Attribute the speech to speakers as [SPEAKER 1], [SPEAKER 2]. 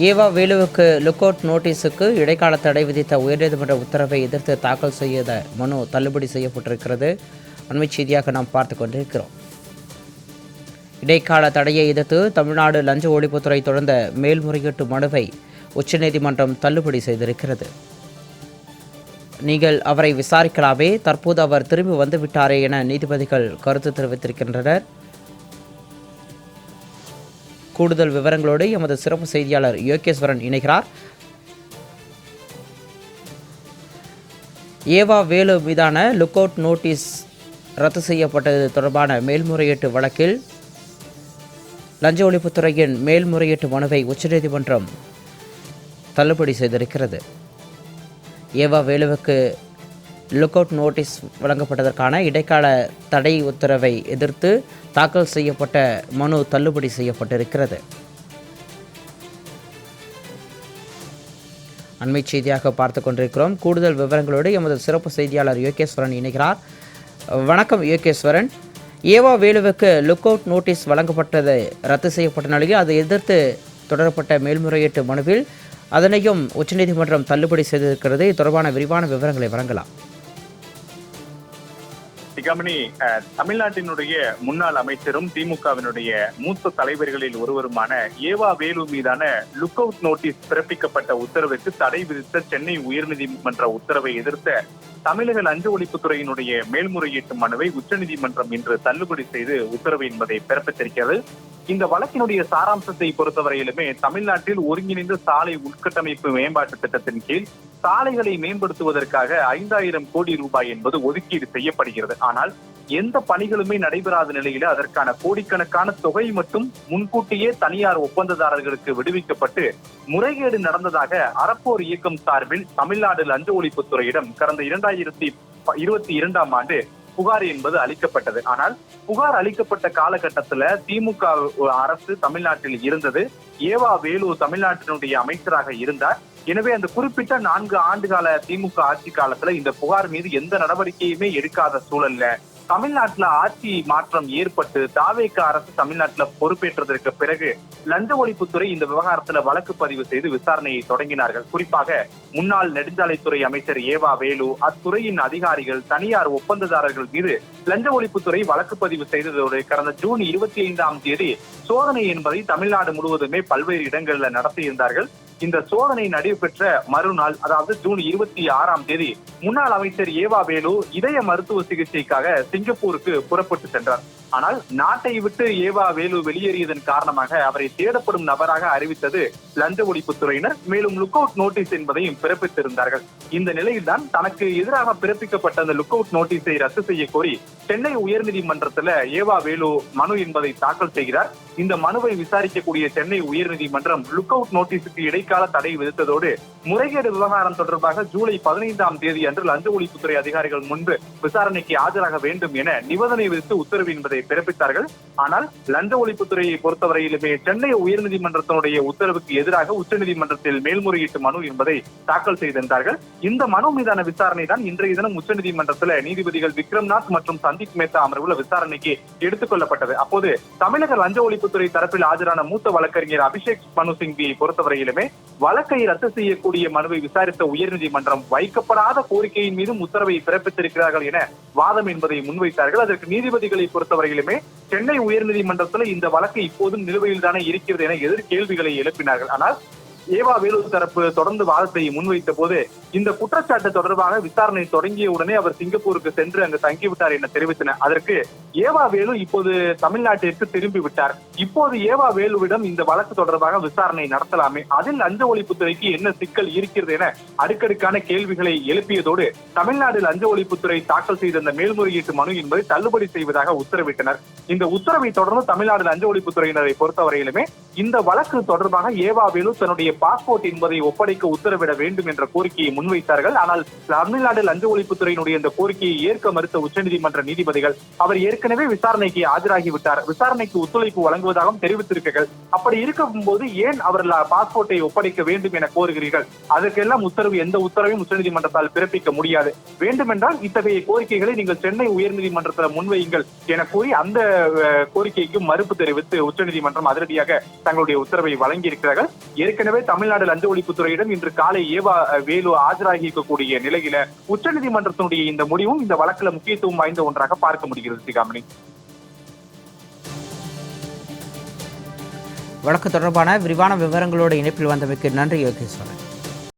[SPEAKER 1] ஏவா வேலுவுக்கு look out நோட்டீஸுக்கு இடைக்கால தடை விதித்த உயர்நீதிமன்ற உத்தரவை எதிர்த்து தாக்கல் செய்த மனு தள்ளுபடி செய்யப்பட்டிருக்கிறது. அண்மை செய்தியாக நாம் பார்த்து கொண்டிருக்கிறோம். இடைக்கால தடையை எதிர்த்து தமிழ்நாடு லஞ்ச ஒழிப்புத்துறை தொடர்ந்த மேல்முறையீட்டு மனுவை உச்சநீதிமன்றம் தள்ளுபடி செய்திருக்கிறது. நீங்கள் அவரை விசாரிக்கலாமே, தற்போது அவர் திரும்பி வந்துவிட்டாரே என நீதிபதிகள் கருத்து தெரிவித்திருக்கின்றனர். கூடுதல் விவரங்களோடு எமது சிறப்பு செய்தியாளர் யோகேஸ்வரன் இணைகிறார். ஏவா வேலு மீதான லுக் அவுட் நோட்டீஸ் ரத்து செய்யப்பட்டது தொடர்பான மேல்முறையீட்டு வழக்கில் லஞ்ச ஒழிப்புத்துறையின் மேல்முறையீட்டு மனுவை உச்சநீதிமன்றம் தள்ளுபடி செய்திருக்கிறது. ஏவா வேலுவுக்கு லுக் அவுட் நோட்டீஸ் வழங்கப்பட்டதற்கான இடைக்கால தடை உத்தரவை எதிர்த்து தாக்கல் செய்யப்பட்ட மனு தள்ளுபடி செய்யப்பட்டிருக்கிறது. அண்மை செய்தியாக பார்த்து கொண்டிருக்கிறோம். கூடுதல் விவரங்களோடு எமது சிறப்பு செய்தியாளர் யோகேஸ்வரன் இணைகிறார். வணக்கம் யோகேஸ்வரன். ஏவா வேலுவுக்கு லுக் அவுட் நோட்டீஸ் வழங்கப்பட்டது ரத்து செய்யப்பட்ட நிலையில் அதை எதிர்த்து தொடரப்பட்ட மேல்முறையீட்டு மனுவில் அதனையும் உச்சநீதிமன்றம் தள்ளுபடி செய்திருக்கிறது. இது தொடர்பான விரிவான விவரங்களை வழங்கலாம்.
[SPEAKER 2] தமிழ்நாட்டினுடைய முன்னாள் அமைச்சரும் திமுகவினுடைய மூத்த தலைவர்களில் ஒருவருமான ஏவா வேலு மீதான லுக் அவுட் நோட்டீஸ் பிறப்பிக்கப்பட்ட உத்தரவுக்கு தடை விதித்த சென்னை உயர்நீதிமன்ற உத்தரவை எதிர்த்த தமிழக லஞ்ச ஒழிப்புத்துறையினுடைய மேல்முறையீட்டு மனுவை உச்சநீதிமன்றம் இன்று தள்ளுபடி செய்து உத்தரவு என்பதை பிறப்பித்திருக்கிறது. இந்த வழக்கினுடைய சாராம்சத்தை பொறுத்தவரையிலுமே தமிழ்நாட்டில் ஒருங்கிணைந்த சாலை உட்கட்டமைப்பு மேம்பாட்டு திட்டத்தின் கீழ் சாலைகளை மேம்படுத்துவதற்காக 5000 கோடி ரூபாய் என்பது ஒதுக்கீடு செய்யப்படுகிறது. ஆனால் எந்த பணிகளுமே நடைபெறாத நிலையில அதற்கான கோடிக்கணக்கான தொகை மட்டும் முன்கூட்டியே தனியார் ஒப்பந்ததாரர்களுக்கு விடுவிக்கப்பட்டு முறைகேடு நடந்ததாக அறப்போர் இயக்கம் சார்பில் தமிழ்நாடு லஞ்ச ஒழிப்புத்துறையிடம் கடந்த 2022ஆம் ஆண்டு புகார் என்பது அளிக்கப்பட்டது. ஆனால் புகார் அளிக்கப்பட்ட காலகட்டத்துல திமுக அரசு தமிழ்நாட்டில் இருந்தது. ஏவா வேலு தமிழ்நாட்டினுடைய அமைச்சராக இருந்தார். எனவே அந்த குறிப்பிட்ட 4 ஆண்டுகால திமுக ஆட்சி காலத்துல இந்த புகார் மீது எந்த நடவடிக்கையுமே எடுக்காத சூழல்ல தமிழ்நாட்டுல ஆட்சி மாற்றம் ஏற்பட்டு தாவேக அரசு தமிழ்நாட்டுல பொறுப்பேற்றதற்கு பிறகு லஞ்ச ஒழிப்புத்துறை இந்த விவகாரத்துல வழக்கு பதிவு செய்து விசாரணையை தொடங்கினார்கள். குறிப்பாக முன்னாள் நெடுஞ்சாலைத்துறை அமைச்சர் ஏவா வேலு, அத்துறையின் அதிகாரிகள், தனியார் ஒப்பந்ததாரர்கள் மீது லஞ்ச ஒழிப்புத்துறை வழக்கு பதிவு செய்ததோடு கடந்த ஜூன் 25ஆம் தேதி சோதனை என்பதை தமிழ்நாடு முழுவதுமே பல்வேறு இடங்கள்ல நடத்தியிருந்தார்கள். இந்த சோதனை நடைபெற்ற மறுநாள், அதாவது ஜூன் 26ஆம் தேதி முன்னாள் அமைச்சர் ஏவா வேலு இதய மருத்துவ சிகிச்சைக்காக சிங்கப்பூருக்கு புறப்பட்டு சென்றார். ஆனால் நாட்டை விட்டு ஏவா வேலு வெளியேறியதன் காரணமாக அவரை தேடப்படும் நபராக அறிவித்தது லஞ்ச ஒழிப்புத்துறையினர். மேலும் லுக் அவுட் நோட்டீஸ் என்பதையும் பிறப்பித்திருந்தார்கள். இந்த நிலையில்தான் தனக்கு எதிராக பிறப்பிக்கப்பட்ட அந்த லுக் அவுட் நோட்டீஸை ரத்து செய்ய கோரி சென்னை உயர்நீதிமன்றத்துல ஏவா வேலு மனு என்பதை தாக்கல் செய்கிறார். இந்த மனுவை விசாரிக்கக்கூடிய சென்னை உயர்நீதிமன்றம் லுக் அவுட் நோட்டீஸுக்கு இடைக்கால தடை விதித்ததோடு முறைகேடு விவகாரம் தொடர்பாக ஜூலை 15ஆம் தேதி அன்று லஞ்ச ஒழிப்புத்துறை அதிகாரிகள் முன்பு விசாரணைக்கு ஆஜராக வேண்டும் என நிபந்தனை விதித்து உத்தரவு என்பதை பிறப்பித்தார்கள். ஆனால் லஞ்ச ஒழிப்புத்துறையை பொறுத்தவரையிலுமே சென்னை உயர்நீதிமன்றத்தினுடைய உத்தரவுக்கு எதிராக உச்சநீதிமன்றத்தில் மேல்முறையீட்டு மனு என்பதை தாக்கல் செய்திருந்தார்கள். இந்த மனு மீதான விசாரணை தான் இன்றைய தினம் உச்சநீதிமன்றத்தில் நீதிபதிகள் விக்ரம்நாத் மற்றும் சந்தீப் மேத்தா அமர்வுல விசாரணைக்கு எடுத்துக் கொள்ளப்பட்டது. அப்போது தமிழக லஞ்ச ஒழிப்புத்துறை தரப்பில் ஆஜரான மூத்த வழக்கறிஞர் அபிஷேக் மனு சிங்வியை பொறுத்தவரையிலுமே வழக்கை ரத்து செய்யக்கூடிய மனுவை விசாரித்த உயர்நீதிமன்றம் வைக்கப்படாத கோரிக்கையின் மீதும் உத்தரவை பிறப்பித்திருக்கிறார்கள் என வாதம் என்பதை முன்வைத்தார்கள். அதற்கு நீதிபதிகளை பொறுத்தவரையிலுமே சென்னை உயர்நீதிமன்றத்தில் இந்த வழக்கு இப்போதும் நிலுவையில் தானே இருக்கிறது என எதிர் கேள்விகளை எழுப்பினார்கள். ஆனால் ஏவா வேலு தரப்பு தொடர்ந்து வாதத்தை முன்வைத்த போது இந்த குற்றச்சாட்டு தொடர்பாக விசாரணை தொடங்கிய உடனே அவர் சிங்கப்பூருக்கு சென்று அங்கு தங்கிவிட்டார் என தெரிவித்தனர். அதற்கு ஏவா வேலு இப்போது தமிழ்நாட்டிற்கு திரும்பி விட்டார். இப்போது ஏவா வேலுவிடம் இந்த வழக்கு தொடர்பாக விசாரணை நடத்தலாமே, அதில் லஞ்ச ஒழிப்புத்துறைக்கு என்ன சிக்கல் இருக்கிறது என அடுக்கடுக்கான கேள்விகளை எழுப்பியதோடு தமிழ்நாடு லஞ்ச ஒழிப்புத்துறை தாக்கல் செய்த இந்த மேல்முறையீட்டு மனு என்பதை தள்ளுபடி செய்வதாக உத்தரவிட்டனர். இந்த உத்தரவை தொடர்ந்து தமிழ்நாடு லஞ்ச ஒழிப்புத்துறையினரை பொறுத்தவரையிலுமே இந்த வழக்கு தொடர்பாக ஏவா வேலு தன்னுடைய பாஸ்போர்ட் என்பதை ஒப்படைக்க உத்தரவிட வேண்டும் என்ற கோரிக்கையை முன்வைத்தார்கள். ஆனால் தமிழ்நாடு லஞ்ச ஒழிப்புத்துறையினுடைய இந்த கோரிக்கையை ஏற்க மறுத்த உச்சநீதிமன்ற நீதிபதிகள் அவர் ஏற்கனவே விசாரணைக்கு ஆஜராகிவிட்டார், விசாரணைக்கு ஒத்துழைப்பு வழங்குவதாகவும் தெரிவித்திருக்கிறார்கள். அப்படி இருக்கும்போது ஏன் அவர் பாஸ்போர்ட்டை ஒப்படைக்க வேண்டும் என கோருகிறீர்கள்? அதற்கெல்லாம் எந்த உத்தரவையும் உச்சநீதிமன்றத்தால் பிறப்பிக்க முடியாது. வேண்டுமென்றால் இத்தகைய கோரிக்கைகளை நீங்கள் சென்னை உயர்நீதிமன்றத்தில் முன்வையுங்கள் என கூறி அந்த கோரிக்கைக்கும் மறுப்பு தெரிவித்து உச்சநீதிமன்றம் அதிரடியாக தங்களுடைய உத்தரவை வழங்கியிருக்கிறார்கள். ஏற்கனவே தமிழ்நாடு லஞ்ச ஒழிப்புத்துறையிடம் இன்று காலை ஏவா வேலு ஆஜராகி இருக்கக்கூடிய நிலையில உச்சநீதிமன்றத்தினுடைய இந்த முடிவும் இந்த வழக்குல முக்கியத்துவம் வாய்ந்த ஒன்றாக பார்க்க முடிகிறது. சிகாமணி,
[SPEAKER 1] வழக்கு தொடர்பான விரிவான விவரங்களோடு இணைப்பில் வந்தமைக்கு நன்றி யோகேஸ்வரன்.